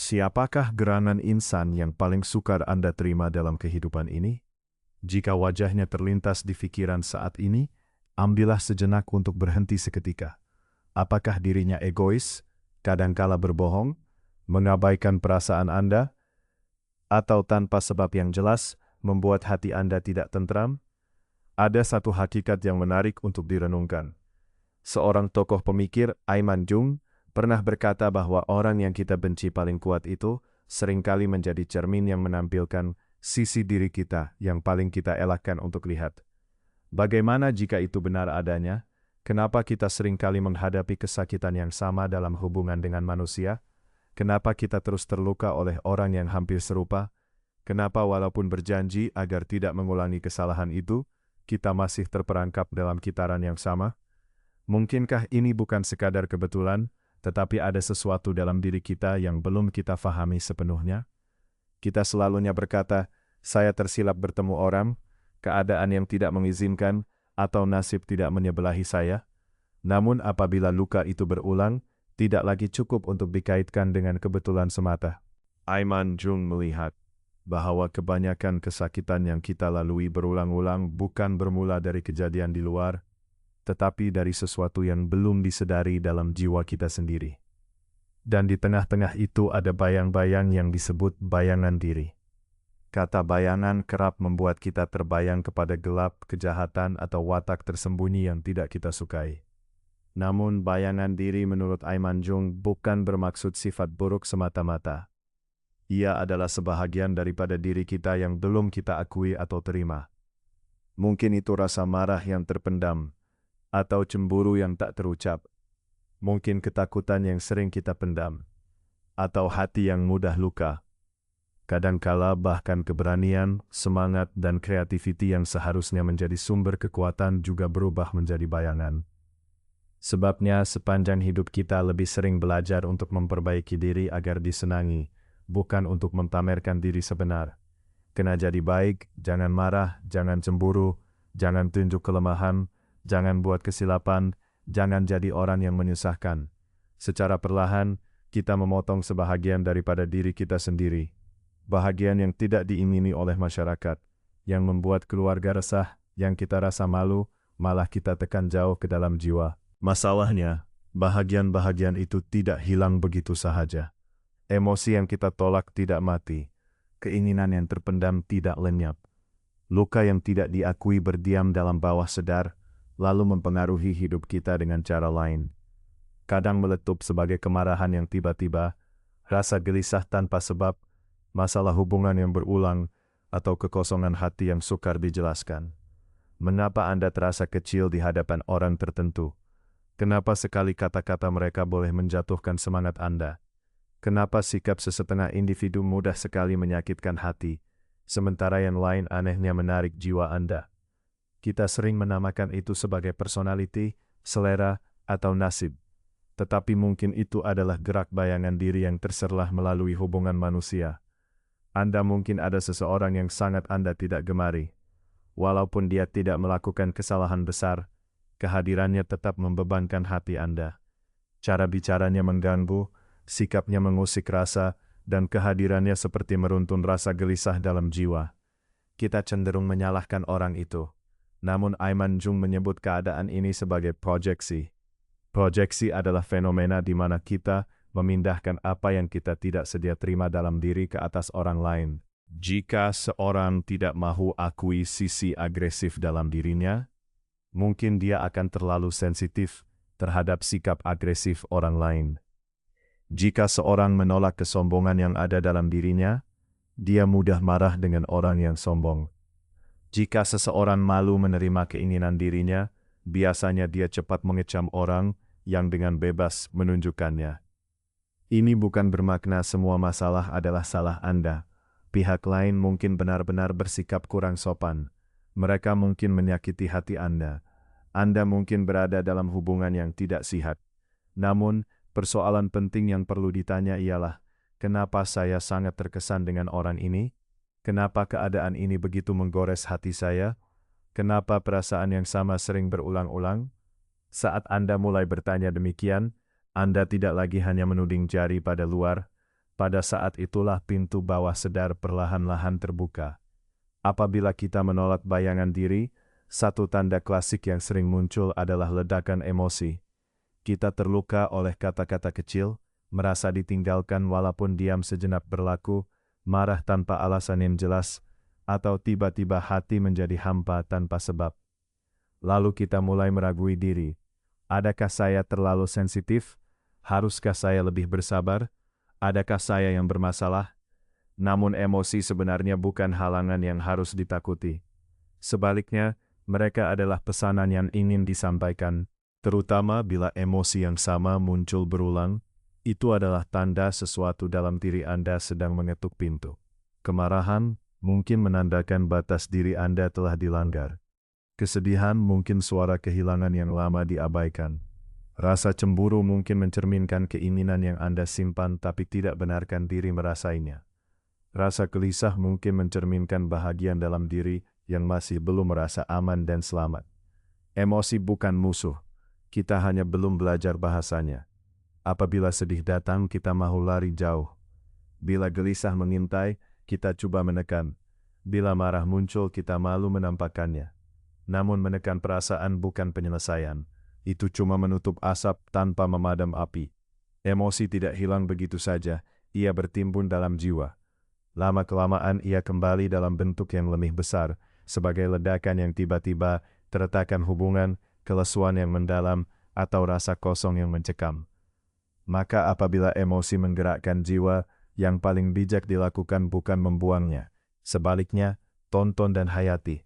Siapakah gerangan insan yang paling sukar Anda terima dalam kehidupan ini? Jika wajahnya terlintas di pikiran saat ini, ambillah sejenak untuk berhenti seketika. Apakah dirinya egois, kadangkala berbohong, mengabaikan perasaan Anda, atau tanpa sebab yang jelas membuat hati Anda tidak tentram? Ada satu hakikat yang menarik untuk direnungkan. Seorang tokoh pemikir, Aiman Jung, pernah berkata bahwa orang yang kita benci paling kuat itu seringkali menjadi cermin yang menampilkan sisi diri kita yang paling kita elakkan untuk lihat. Bagaimana jika itu benar adanya? Kenapa kita seringkali menghadapi kesakitan yang sama dalam hubungan dengan manusia? Kenapa kita terus terluka oleh orang yang hampir serupa? Kenapa walaupun berjanji agar tidak mengulangi kesalahan itu, kita masih terperangkap dalam kitaran yang sama? Mungkinkah ini bukan sekadar kebetulan, tetapi ada sesuatu dalam diri kita yang belum kita fahami sepenuhnya? Kita selalunya berkata, saya tersilap bertemu orang, keadaan yang tidak mengizinkan, atau nasib tidak menyebelahi saya. Namun apabila luka itu berulang, tidak lagi cukup untuk dikaitkan dengan kebetulan semata. Aiman Jung melihat bahwa kebanyakan kesakitan yang kita lalui berulang-ulang bukan bermula dari kejadian di luar, tetapi dari sesuatu yang belum disadari dalam jiwa kita sendiri. Dan di tengah-tengah itu ada bayang-bayang yang disebut bayangan diri. Kata bayangan kerap membuat kita terbayang kepada gelap, kejahatan, atau watak tersembunyi yang tidak kita sukai. Namun bayangan diri menurut Aiman Jung bukan bermaksud sifat buruk semata-mata. Ia adalah sebahagian daripada diri kita yang belum kita akui atau terima. Mungkin itu rasa marah yang terpendam, atau cemburu yang tak terucap, mungkin ketakutan yang sering kita pendam, atau hati yang mudah luka. Kadangkala bahkan keberanian, semangat, dan kreativiti yang seharusnya menjadi sumber kekuatan juga berubah menjadi bayangan. Sebabnya sepanjang hidup kita lebih sering belajar untuk memperbaiki diri agar disenangi, bukan untuk mempamerkan diri sebenar. Kena jadi baik, jangan marah, jangan cemburu, jangan tunjuk kelemahan, jangan buat kesilapan, jangan jadi orang yang menyusahkan. Secara perlahan, kita memotong sebahagian daripada diri kita sendiri. Bahagian yang tidak diingini oleh masyarakat, yang membuat keluarga resah, yang kita rasa malu, malah kita tekan jauh ke dalam jiwa. Masalahnya, bahagian-bahagian itu tidak hilang begitu sahaja. Emosi yang kita tolak tidak mati. Keinginan yang terpendam tidak lenyap. Luka yang tidak diakui berdiam dalam bawah sadar, lalu mempengaruhi hidup kita dengan cara lain. Kadang meletup sebagai kemarahan yang tiba-tiba, rasa gelisah tanpa sebab, masalah hubungan yang berulang, atau kekosongan hati yang sukar dijelaskan. Mengapa Anda terasa kecil di hadapan orang tertentu? Kenapa sekali kata-kata mereka boleh menjatuhkan semangat Anda? Kenapa sikap sesetengah individu mudah sekali menyakitkan hati, sementara yang lain anehnya menarik jiwa Anda? Kita sering menamakan itu sebagai personality, selera, atau nasib. Tetapi mungkin itu adalah gerak bayangan diri yang terserlah melalui hubungan manusia. Anda mungkin ada seseorang yang sangat Anda tidak gemari. Walaupun dia tidak melakukan kesalahan besar, kehadirannya tetap membebankan hati Anda. Cara bicaranya mengganggu, sikapnya mengusik rasa, dan kehadirannya seperti meruntun rasa gelisah dalam jiwa. Kita cenderung menyalahkan orang itu. Namun Aiman Jung menyebut keadaan ini sebagai proyeksi. Proyeksi adalah fenomena di mana kita memindahkan apa yang kita tidak sedia terima dalam diri ke atas orang lain. Jika seorang tidak mahu akui sisi agresif dalam dirinya, mungkin dia akan terlalu sensitif terhadap sikap agresif orang lain. Jika seorang menolak kesombongan yang ada dalam dirinya, dia mudah marah dengan orang yang sombong. Jika seseorang malu menerima keinginan dirinya, biasanya dia cepat mengecam orang yang dengan bebas menunjukkannya. Ini bukan bermakna semua masalah adalah salah Anda. Pihak lain mungkin benar-benar bersikap kurang sopan. Mereka mungkin menyakiti hati Anda. Anda mungkin berada dalam hubungan yang tidak sehat. Namun, persoalan penting yang perlu ditanya ialah, kenapa saya sangat terkesan dengan orang ini? Kenapa keadaan ini begitu menggores hati saya? Kenapa perasaan yang sama sering berulang-ulang? Saat Anda mulai bertanya demikian, Anda tidak lagi hanya menuding jari pada luar, Pada saat itulah pintu bawah sadar perlahan-lahan terbuka. Apabila kita menolak bayangan diri, satu tanda klasik yang sering muncul adalah ledakan emosi. Kita terluka oleh kata-kata kecil, merasa ditinggalkan walaupun diam sejenak berlaku, marah tanpa alasan yang jelas, atau tiba-tiba hati menjadi hampa tanpa sebab. Lalu kita mulai meragui diri. Adakah saya terlalu sensitif? Haruskah saya lebih bersabar? Adakah saya yang bermasalah? Namun emosi sebenarnya bukan halangan yang harus ditakuti. Sebaliknya, mereka adalah pesanan yang ingin disampaikan, terutama bila emosi yang sama muncul berulang. Itu adalah tanda sesuatu dalam diri Anda sedang mengetuk pintu. Kemarahan mungkin menandakan batas diri Anda telah dilanggar. Kesedihan mungkin suara kehilangan yang lama diabaikan. Rasa cemburu mungkin mencerminkan keinginan yang Anda simpan tapi tidak benarkan diri merasainya. Rasa gelisah mungkin mencerminkan bahagian dalam diri yang masih belum merasa aman dan selamat. Emosi bukan musuh, kita hanya belum belajar bahasanya. Apabila sedih datang, kita mau lari jauh. Bila gelisah mengintai, kita coba menekan. Bila marah muncul, kita malu menampakkannya. Namun menekan perasaan bukan penyelesaian. Itu cuma menutup asap tanpa memadam api. Emosi tidak hilang begitu saja, ia bertimbun dalam jiwa. Lama-kelamaan ia kembali dalam bentuk yang lebih besar, sebagai ledakan yang tiba-tiba, terletakkan hubungan, kelesuan yang mendalam, atau rasa kosong yang mencekam. Maka apabila emosi menggerakkan jiwa, yang paling bijak dilakukan bukan membuangnya. Sebaliknya, tonton dan hayati.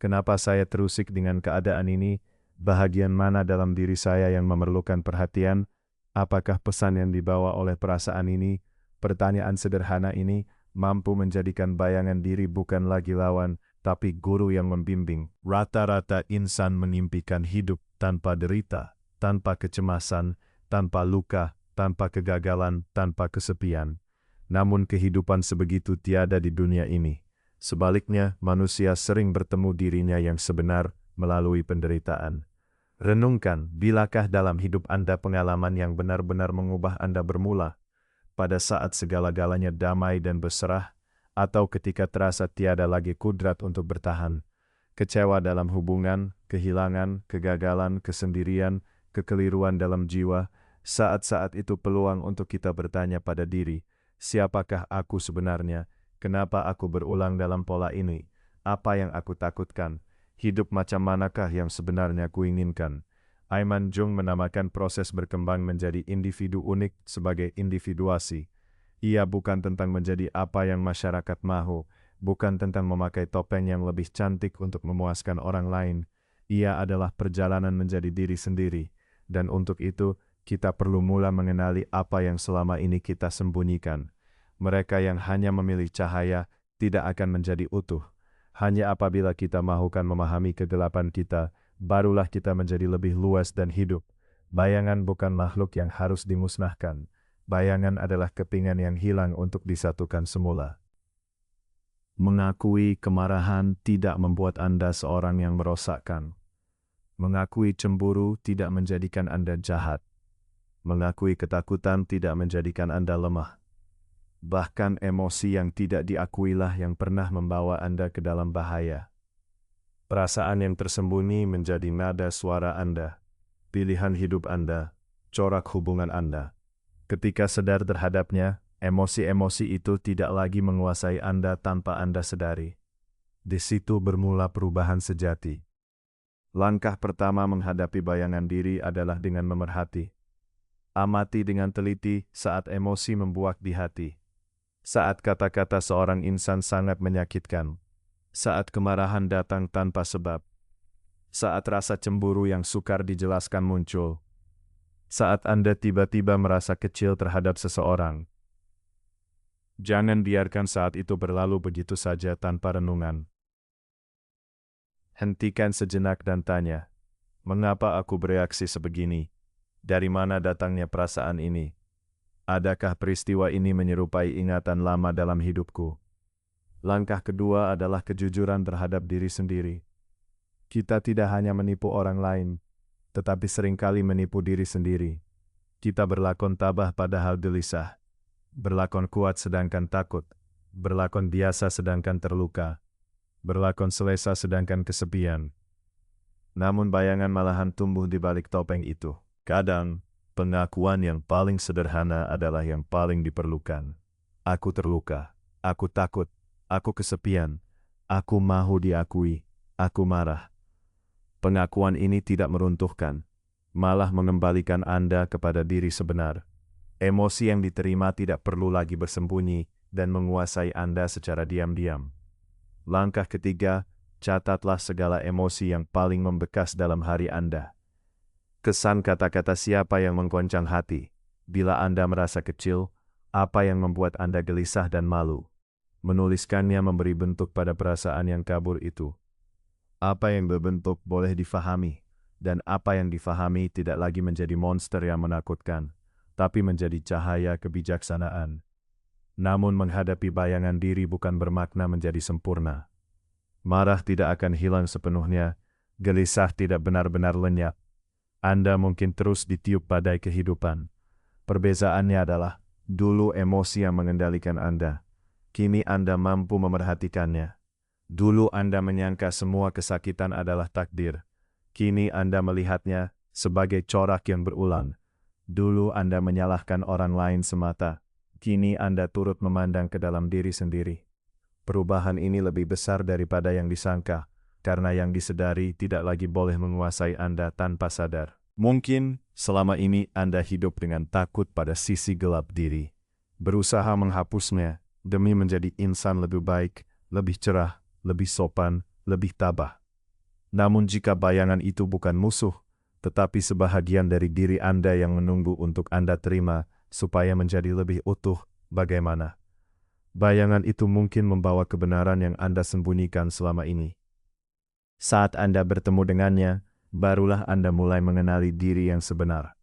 Kenapa saya terusik dengan keadaan ini? Bahagian mana dalam diri saya yang memerlukan perhatian? Apakah pesan yang dibawa oleh perasaan ini? Pertanyaan sederhana ini mampu menjadikan bayangan diri bukan lagi lawan, tapi guru yang membimbing. Rata-rata insan menimpikan hidup tanpa derita, tanpa kecemasan, tanpa luka, tanpa kegagalan, tanpa kesepian. Namun kehidupan sebegitu tiada di dunia ini. Sebaliknya, manusia sering bertemu dirinya yang sebenar melalui penderitaan. Renungkan, bilakah dalam hidup Anda pengalaman yang benar-benar mengubah Anda bermula? Pada saat segala-galanya damai dan berserah, atau ketika terasa tiada lagi kudrat untuk bertahan. Kecewa dalam hubungan, kehilangan, kegagalan, kesendirian, kekeliruan dalam jiwa, saat-saat itu peluang untuk kita bertanya pada diri, siapakah aku sebenarnya? Kenapa aku berulang dalam pola ini? Apa yang aku takutkan? Hidup macam manakah yang sebenarnya kuinginkan? Aiman Jung menamakan proses berkembang menjadi individu unik sebagai individuasi. Ia bukan tentang menjadi apa yang masyarakat mahu, bukan tentang memakai topeng yang lebih cantik untuk memuaskan orang lain. Ia adalah perjalanan menjadi diri sendiri, dan untuk itu, kita perlu mula mengenali apa yang selama ini kita sembunyikan. Mereka yang hanya memilih cahaya, tidak akan menjadi utuh. Hanya apabila kita mahukan memahami kegelapan kita, barulah kita menjadi lebih luas dan hidup. Bayangan bukan makhluk yang harus dimusnahkan. Bayangan adalah kepingan yang hilang untuk disatukan semula. Mengakui kemarahan tidak membuat Anda seorang yang merosakkan. Mengakui cemburu tidak menjadikan Anda jahat. Mengakui ketakutan tidak menjadikan Anda lemah. Bahkan emosi yang tidak diakuilah yang pernah membawa Anda ke dalam bahaya. Perasaan yang tersembunyi menjadi nada suara Anda, pilihan hidup Anda, corak hubungan Anda. Ketika sadar terhadapnya, emosi-emosi itu tidak lagi menguasai Anda tanpa Anda sadari. Di situ bermula perubahan sejati. Langkah pertama menghadapi bayangan diri adalah dengan memerhati. Amati dengan teliti saat emosi membuak di hati. Saat kata-kata seorang insan sangat menyakitkan. Saat kemarahan datang tanpa sebab. Saat rasa cemburu yang sukar dijelaskan muncul. Saat Anda tiba-tiba merasa kecil terhadap seseorang. Jangan biarkan saat itu berlalu begitu saja tanpa renungan. Hentikan sejenak dan tanya, mengapa aku bereaksi sebegini? Dari mana datangnya perasaan ini? Adakah peristiwa ini menyerupai ingatan lama dalam hidupku? Langkah kedua adalah kejujuran terhadap diri sendiri. Kita tidak hanya menipu orang lain, tetapi seringkali menipu diri sendiri. Kita berlakon tabah padahal gelisah. berlakon kuat sedangkan takut, berlakon biasa sedangkan terluka, berlakon selesa sedangkan kesepian. Namun bayangan malahan tumbuh di balik topeng itu. Kadang, pengakuan yang paling sederhana adalah yang paling diperlukan. Aku terluka, aku takut, aku kesepian, aku mau diakui, aku marah. Pengakuan ini tidak meruntuhkan, malah mengembalikan Anda kepada diri sebenar. Emosi yang diterima tidak perlu lagi bersembunyi dan menguasai Anda secara diam-diam. Langkah ketiga, catatlah segala emosi yang paling membekas dalam hari Anda. Kesan kata-kata siapa yang menggoncang hati. Bila Anda merasa kecil, apa yang membuat Anda gelisah dan malu. Menuliskannya memberi bentuk pada perasaan yang kabur itu. Apa yang berbentuk boleh difahami, dan apa yang difahami tidak lagi menjadi monster yang menakutkan, tapi menjadi cahaya kebijaksanaan. Namun menghadapi bayangan diri bukan bermakna menjadi sempurna. Marah tidak akan hilang sepenuhnya, gelisah tidak benar-benar lenyap. Anda mungkin terus ditiup badai kehidupan. Perbezaannya adalah, dulu emosi yang mengendalikan Anda. Kini Anda mampu memerhatikannya. Dulu Anda menyangka semua kesakitan adalah takdir. Kini Anda melihatnya sebagai corak yang berulang. Dulu Anda menyalahkan orang lain semata. Kini Anda turut memandang ke dalam diri sendiri. Perubahan ini lebih besar daripada yang disangka, karena yang disedari tidak lagi boleh menguasai Anda tanpa sadar. Mungkin selama ini Anda hidup dengan takut pada sisi gelap diri, berusaha menghapusnya demi menjadi insan lebih baik, lebih cerah, lebih sopan, lebih tabah. Namun jika bayangan itu bukan musuh, tetapi sebahagian dari diri Anda yang menunggu untuk Anda terima, supaya menjadi lebih utuh, bagaimana? Bayangan itu mungkin membawa kebenaran yang Anda sembunyikan selama ini. Saat Anda bertemu dengannya, barulah Anda mulai mengenali diri yang sebenar.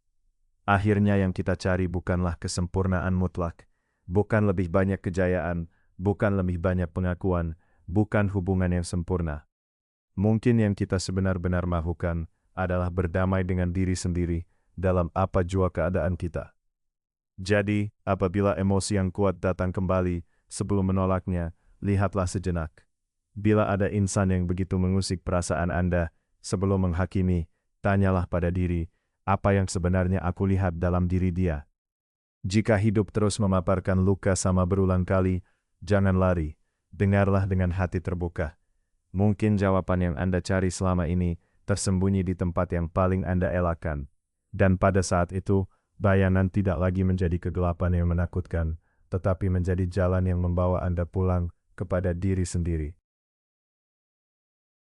Akhirnya yang kita cari bukanlah kesempurnaan mutlak, bukan lebih banyak kejayaan, bukan lebih banyak pengakuan, bukan hubungan yang sempurna. Mungkin yang kita sebenar-benar mahukan adalah berdamai dengan diri sendiri dalam apa jua keadaan kita. Jadi, apabila emosi yang kuat datang kembali, sebelum menolaknya, lihatlah sejenak. Bila ada insan yang begitu mengusik perasaan Anda, sebelum menghakimi, tanyalah pada diri, apa yang sebenarnya aku lihat dalam diri dia. Jika hidup terus memaparkan luka sama berulang kali, jangan lari, dengarlah dengan hati terbuka. Mungkin jawaban yang Anda cari selama ini tersembunyi di tempat yang paling Anda elakkan. Dan pada saat itu, bayangan tidak lagi menjadi kegelapan yang menakutkan, tetapi menjadi jalan yang membawa Anda pulang kepada diri sendiri.